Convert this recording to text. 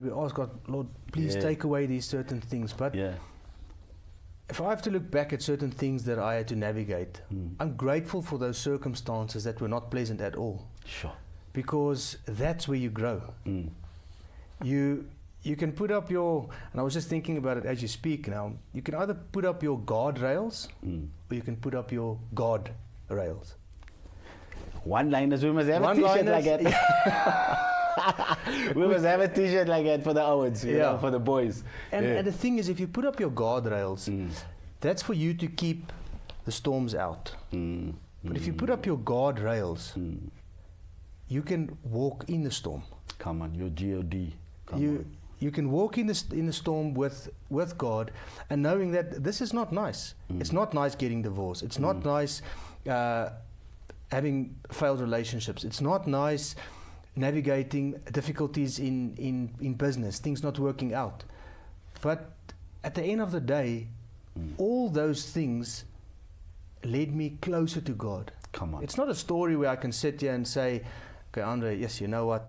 We ask God, Lord, please take away these certain things. But if I have to look back at certain things that I had to navigate, I'm grateful for those circumstances that were not pleasant at all. Sure. Because that's where you grow. You can put up your, and I was just thinking about it as you speak now, you can either put up your guardrails or you can put up your God rails. One-liners, we must have a t-shirt like that. We must have a t-shirt like that for the Owens, you know, for the boys. And the thing is, if you put up your guardrails, that's for you to keep the storms out. But if you put up your guardrails, you can walk in the storm. Come on, your G-O-D. You can walk in the storm with God, and knowing that this is not nice. It's not nice getting divorced. It's not nice having failed relationships. It's not nice navigating difficulties in business, things not working out. But at the end of the day, all those things led me closer to God. Come on. It's not a story where I can sit here and say, okay, Andre, yes, you know what?